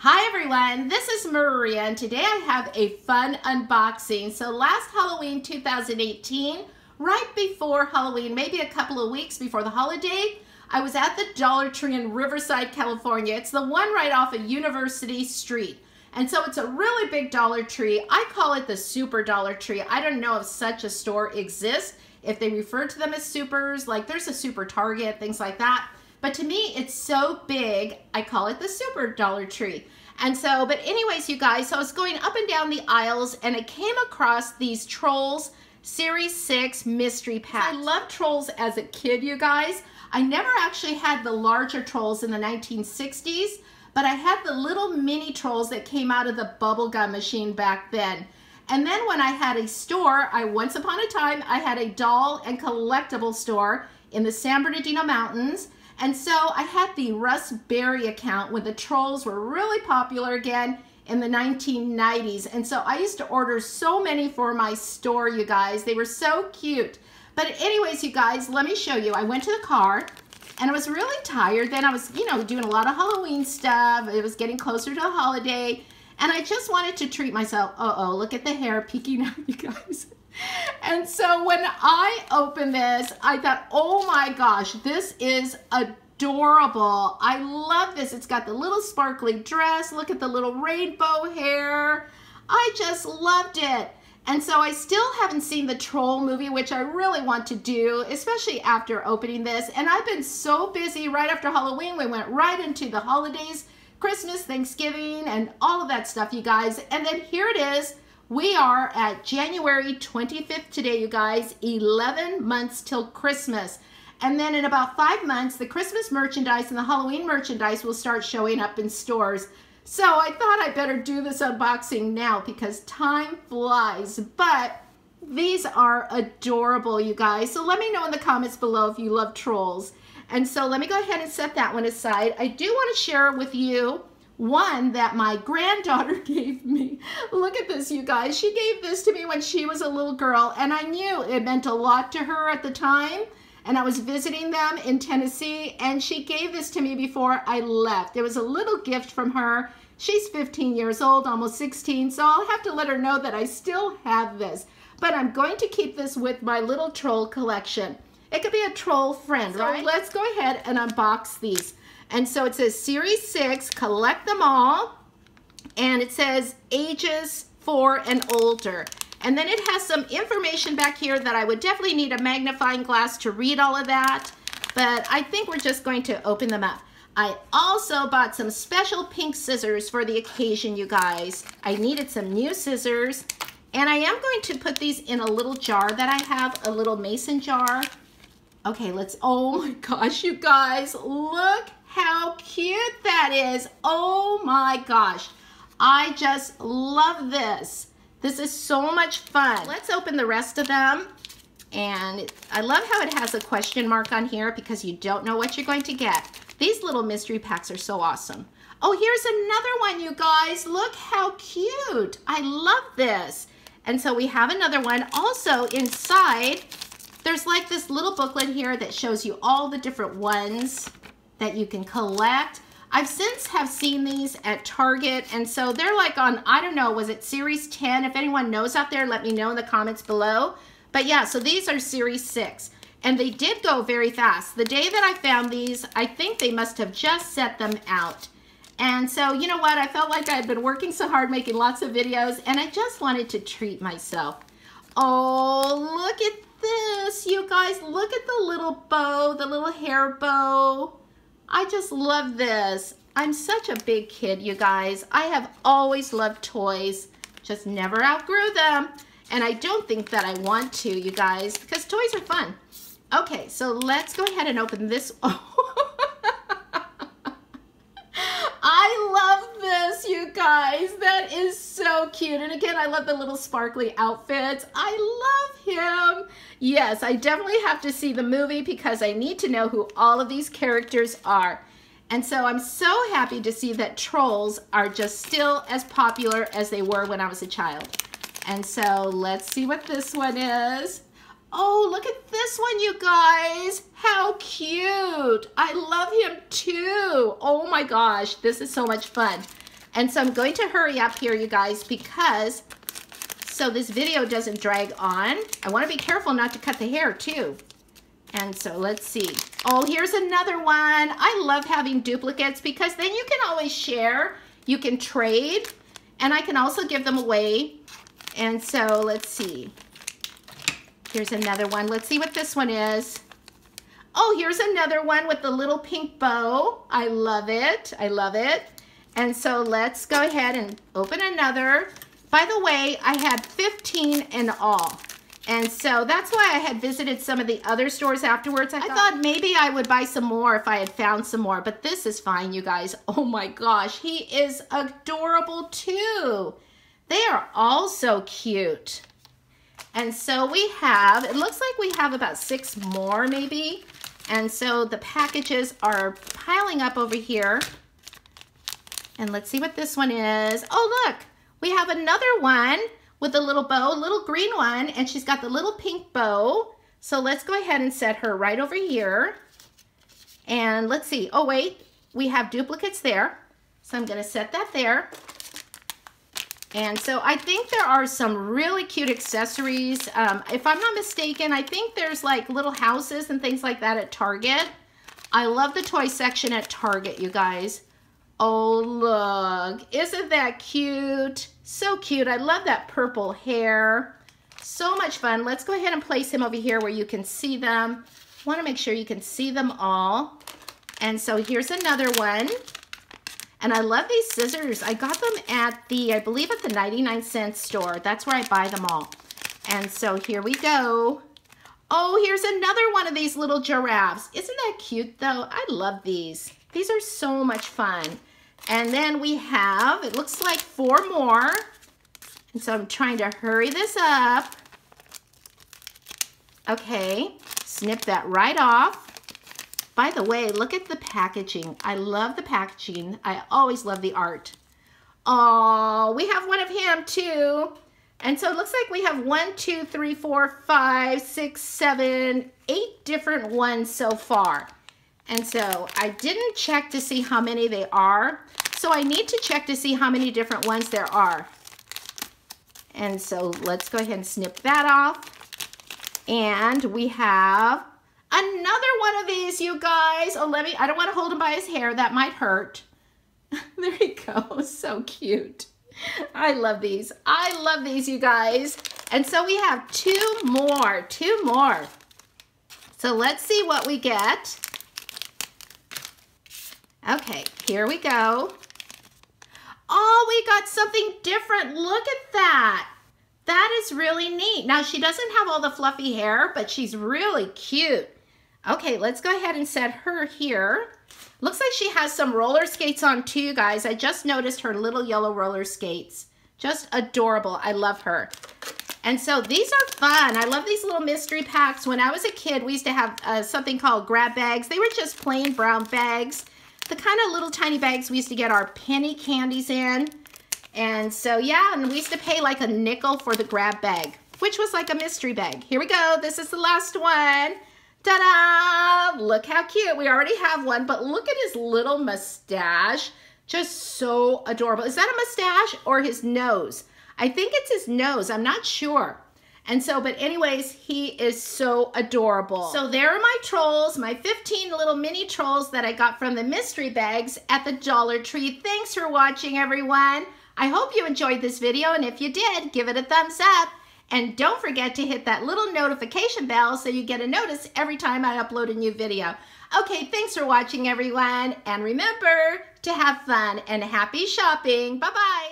Hi everyone, this is Maria and today I have a fun unboxing. So last Halloween 2018, right before Halloween, maybe a couple of weeks before the holiday, I was at the Dollar Tree in Riverside, California. It's the one right off of University Street. And so it's a really big Dollar Tree. I call it the Super Dollar Tree. I don't know if such a store exists, if they refer to them as supers, like there's a Super Target, things like that. But to me, it's so big, I call it the Super Dollar Tree. And so, but anyways, you guys, so I was going up and down the aisles and I came across these Trolls Series 6 mystery packs. I loved Trolls as a kid, you guys. I never actually had the larger Trolls in the 1960s, but I had the little mini Trolls that came out of the bubblegum machine back then. And then when I had a store, once upon a time, I had a doll and collectible store in the San Bernardino Mountains. And so I had the Russ Berry account when the Trolls were really popular again in the 1990s. And so I used to order so many for my store, you guys. They were so cute. But anyways, you guys, let me show you. I went to the car and I was really tired. Then I was, doing a lot of Halloween stuff. It was getting closer to the holiday. And I just wanted to treat myself. Uh-oh, look at the hair peeking out, you guys. And so when I opened this, I thought, oh my gosh, this is adorable. I love this. It's got the little sparkly dress. Look at the little rainbow hair. I just loved it. And so I still haven't seen the Troll movie, which I really want to do, especially after opening this. And I've been so busy right after Halloween. We went right into the holidays, Christmas, Thanksgiving, and all of that stuff, you guys. And then here it is. We are at January 25th today, you guys, 11 months till Christmas. And then in about 5 months, the Christmas merchandise and the Halloween merchandise will start showing up in stores. So I thought I better do this unboxing now because time flies. But these are adorable, you guys. So let me know in the comments below if you love Trolls. And so let me go ahead and set that one aside. I do want to share with you one that my granddaughter gave me. Look at this, you guys. She gave this to me when she was a little girl, and I knew it meant a lot to her at the time. And I was visiting them in Tennessee, and she gave this to me before I left. It was a little gift from her. She's 15 years old, almost 16, so I'll have to let her know that I still have this. But I'm going to keep this with my little troll collection. It could be a troll friend, right? So let's go ahead and unbox these. And so it says Series 6, collect them all. And it says ages 4 and older. And then it has some information back here that I would definitely need a magnifying glass to read all of that. But I think we're just going to open them up. I also bought some special pink scissors for the occasion, you guys. I needed some new scissors. And I am going to put these in a little jar that I have, a little mason jar. Okay, oh my gosh, you guys, look how cute that is. Oh my gosh. I just love this. This is so much fun. Let's open the rest of them. And I love how it has a question mark on here because you don't know what you're going to get. These little mystery packs are so awesome. Oh, here's another one, you guys. Look how cute. I love this. And so we have another one. Also inside, there's like this little booklet here that shows you all the different ones that you can collect. I've since have seen these at Target, and so they're like on, I don't know, was it Series 10? If anyone knows out there, let me know in the comments below. But yeah, so these are Series 6, and they did go very fast. The day that I found these, I think they must have just set them out. And so, you know what, I felt like I had been working so hard making lots of videos, and I just wanted to treat myself. Oh, look at this, you guys. Look at the little bow, the little hair bow. I just love this. I'm such a big kid, you guys. I have always loved toys, just never outgrew them. And I don't think that I want to, you guys, because toys are fun. Okay, so let's go ahead and open this. I love this, you guys. That is so cute. And again, I love the little sparkly outfits. I love him. Yes, I definitely have to see the movie because I need to know who all of these characters are. And so I'm so happy to see that Trolls are just still as popular as they were when I was a child. And so let's see what this one is. Oh, look at this one, you guys. How cute. I love him too. Oh my gosh, this is so much fun. And so I'm going to hurry up here, you guys, because so this video doesn't drag on. I want to be careful not to cut the hair too. And so let's see. Oh, here's another one. I love having duplicates because then you can always share. You can trade, and I can also give them away. And so let's see. Here's another one. Let's see what this one is. Oh, here's another one with the little pink bow. I love it. I love it. And so let's go ahead and open another. By the way, I had 15 in all. And so that's why I had visited some of the other stores afterwards. I thought maybe I would buy some more if I had found some more, but this is fine, you guys. Oh my gosh, he is adorable too. They are all so cute. And so we have, it looks like we have about 6 more maybe. And so the packages are piling up over here. And let's see what this one is. Oh, look, we have another one with a little bow, little green one, and she's got the little pink bow. So let's go ahead and set her right over here. And let's see, oh wait, we have duplicates there. So I'm gonna set that there. And so I think there are some really cute accessories. If I'm not mistaken, I think there's like little houses and things like that at Target. I love the toy section at Target, you guys. Oh, look, isn't that cute? So cute. I love that purple hair. So much fun. Let's go ahead and place him over here where you can see them. Want to make sure you can see them all. And so here's another one. And I love these scissors. I got them at the, I believe at the 99-cent store. That's where I buy them all. And so here we go. Oh, here's another one of these little giraffes. Isn't that cute though? I love these. These are so much fun. And then we have, it looks like 4 more. And so I'm trying to hurry this up. Okay, snip that right off. By the way, look at the packaging. I love the packaging. I always love the art. Oh, we have one of him too. And so it looks like we have 1, 2, 3, 4, 5, 6, 7, 8 different ones so far. And so I didn't check to see how many they are. So I need to check to see how many different ones there are. And so let's go ahead and snip that off. And we have another one of these, you guys. Oh, I don't want to hold him by his hair. That might hurt. There he goes. So cute. I love these. I love these, you guys. And so we have 2 more. So let's see what we get. Okay, here we go. Oh, we got something different. Look at that. That is really neat. Now, she doesn't have all the fluffy hair, but she's really cute. Okay, let's go ahead and set her here. Looks like she has some roller skates on too, you guys. I just noticed her little yellow roller skates. Just adorable. I love her. And so these are fun. I love these little mystery packs. When I was a kid, we used to have something called grab bags. They were just plain brown bags. The kind of little tiny bags we used to get our penny candies in. And so, yeah, and we used to pay like a nickel for the grab bag, which was like a mystery bag. Here we go. This is the last one. Ta-da! Look how cute. We already have one, but look at his little mustache. Just so adorable. Is that a mustache or his nose? I think it's his nose. I'm not sure. And so, but anyways, he is so adorable. So there are my trolls, my 15 little mini trolls that I got from the mystery bags at the Dollar Tree. Thanks for watching, everyone. I hope you enjoyed this video, and if you did, give it a thumbs up. And don't forget to hit that little notification bell so you get a notice every time I upload a new video. Okay, thanks for watching, everyone. And remember to have fun and happy shopping. Bye-bye.